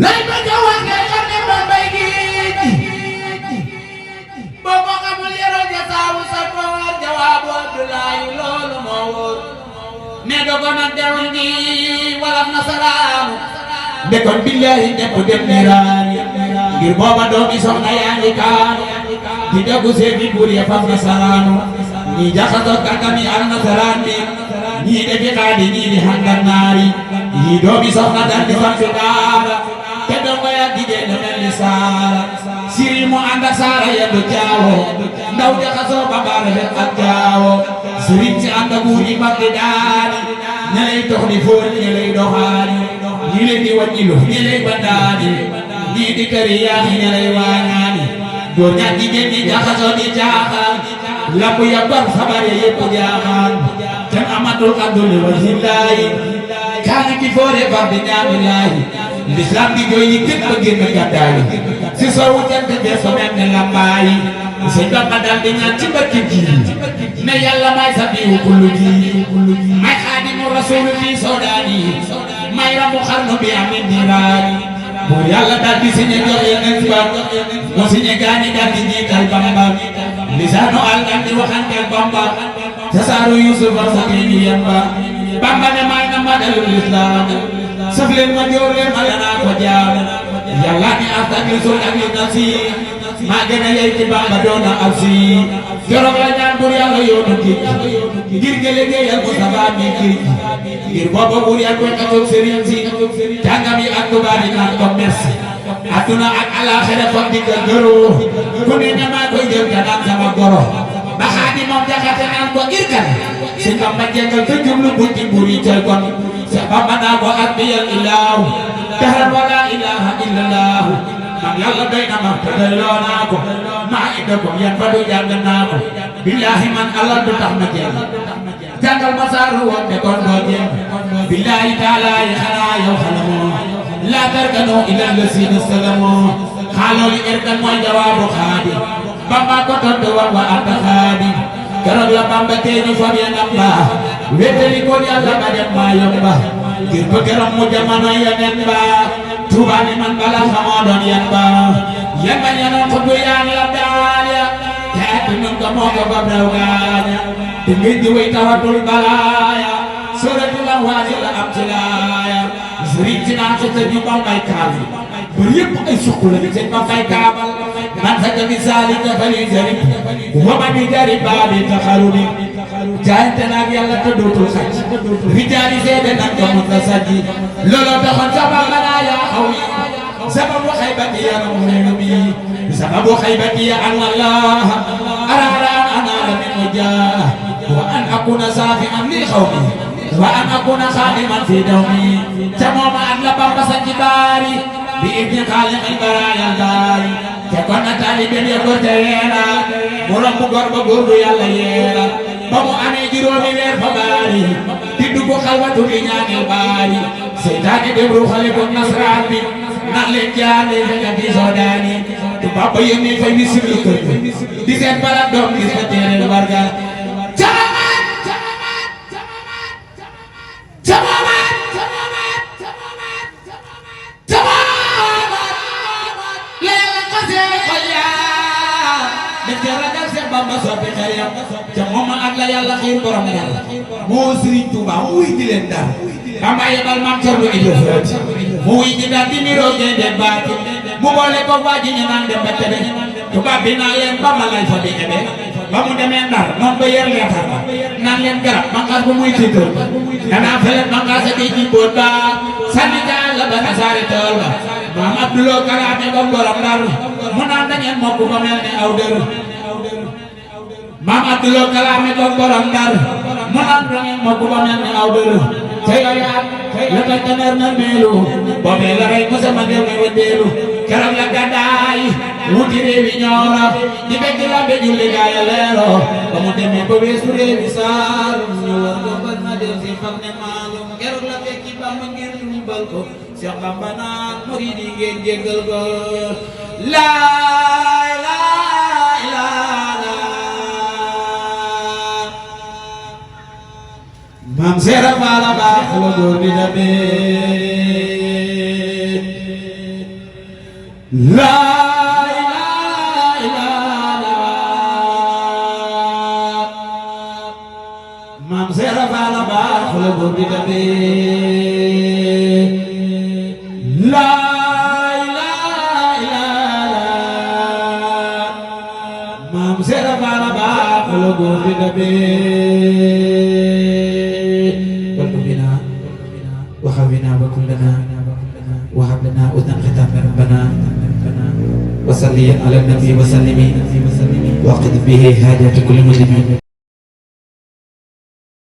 lay ba jawal nga xam ne ba mbay gi boo ko xamul yaroo ja saabu sa koor jawaabu Abdoulaye loolu moo wóor ne dogo na dewoon gi wala nasaraanu ndekon billahi ñepp dem niiraani ngir booba doomi soxna yaa ngi kaanu di déggu seeni buur ya fam nasaraanu ñii jaxasoo kàngami al nasaraan bi ñii defi xaadi ñii di hangan naari ñii doomi soxna dal di sampi daara te dongo ya jigéen ña mel ni saara siri mu ànd ak saara yendu jaawo ndaw jaxasoo ba baara fet ak jaawo sëriñ si ànd ak buur yi mag di daani ña lay dox di fóor ña lay doxaani ñii leen di wàññilu ña lay bandaani ñii di këri yaa ña lay waañaani góor ña jigéen ñi jaxasoo di jaaxaan lambu ya bar xabar ya yëpp jaaxaan kenn amatul àdduna wasiilaayi kaani ki foore far di ñaami laayi l'islam di jooy yi képp ba génn gàddaayi si soowu jant bee so mel ne lambaayi sëñ Bamba daal di ñaan ci barke ji ne yàlla may sabihu kullu ji may xaadimu rasuul fii soodaani may ramu xarnu bi amin niiraani buur yàlla daal di signé jox yeneen ba mu signé gaani daal di jiital Bamba lisaanu al daal di waxantel Bamba tasaaru Yuusufa sa keeni yamba Bamba ne may na madalul islam saf leen ma joor leen ma lanaa ko jaam yàlla ni astagli sul ak li nafsi maa gën a yey ci Bamba doona ab si jorog la ñaan buur yàlla yoonu géej ngir nga liggéeyal ko sabaa mi géej ngir booba buur yàlla koy xatoog sëriñ si jàngam yi ak tubaab yi naan ko merci adduna ak alaaxira fam di ka gëroo ku ne ñamaa koy jël ka naan sama goro ba xaadi moom jaxate naan ko irkan si Bamba jengal te jublu bunti buur yi cay kon si Bamba naa ko ak biyal ilaahu dahran wala ilaha illallahu man yàlla doy na ma te doyloo naa ko maa ida ko yan fa du jàng naa ko billahi man Allah du tax ma jéem jàngal ma saaru woon de kon doo jéem billahi taala yi xanaa yow xalamoo laa tarkanu ila lasina salamoo xaalooli erkan mooy jawaabu xaadi Bamba ko tontu war wa anta xaadi keroog la Bamba teeñu fam ya namba wéttali ko yàlla ba dem maa yomba ngir bëgg mu jamono yeneen ba Tuuba ni man bala xamoo doon yan ba ñanoon ko du yaan la daal ya te at nun ko moo ko fab raw gaaña te ngir di way tawatul balaaya sóoratu la waasi la am ci laaya sëriñ si naan ko tëj ñu Bambay kaabal bër yëpp ay suq la ñu sëñ Bambay kaabal man sa jami saali ka fali jarib wa man yi jarib baabi taxaruni jaayante naag yàlla te dootul xaj rijaali seede nag ko mun na sajji looloo taxoon sama manaa yaa xaw yi sababu xaybati ya muhimi sababu xaybati ya an Allah araara anaara min mujaa wa an akuna saafi'an li xawmi wa an akuna xaadiman fi dawmi ca mooma an la Bamba sa jibaari bi ibni xaaliqil baraaya daari te kon na taalibe ya ko tereera mu romb góor ba góor du yàlla yeera ba mu amee juróomi weer fa baari di dugg xalwatu di ñaanil baari seytaane dem ruuxale ko nasraan bi ndax leen jaale fekk di soodaani tu Bamba yónni fay mi siblu kër di seen barab doom gis fa teere warga Bamba soppi xariyam ca moom ak la yàlla xiir borom yàlla moo Sëriñ Tuuba mu wuy di leen daal Bamba yebal maam Cerno Ibra Faati mu wuy di daal di niroo génde baati mu boole ko waaji ñu naan dem ba tebe tubaab bi naa leen Bamba lay fa di ebe ba mu demee Ndar noon ba yer leetar ba naan leen garab manqaas ba muy tiital danaa felet manqaas a di ji boot ba sànni jaal la ba tasaare tool ba maam Abduloo Karaame ba borom Ndar mu naan da ngeen mokk ba mel ne aw dër maam Abduloo Kalaame ko borom Ndar mu naan da ngeen mokk ba mel ne aw dër te yooyu at la ko teneer na meelu boobee la rey Musa ma dem ne wëndeelu keroog la gàddaay wuti réewi ñooro di bekk la be julli gaaya leero ba mu demee ba weesu réewi Saalum ñu war ko bal na dem si xam ne maalum keroog la fekki Bamba ngir ñu bal ko Seex Bamba naan murid yi ngeen jéggal ko laay laay laay Maam Seera Faal baax la góor di demee laa ilaaha illallaah Maam Seera Faal baax la góor di demee laa ilaaha illallaah Maam Seera Faal baax la góor di demee وخونا وكلنا وهب لنا أذنا ختام ربنا وصلي على النبي وسلم وقد به حاجة كل مسلم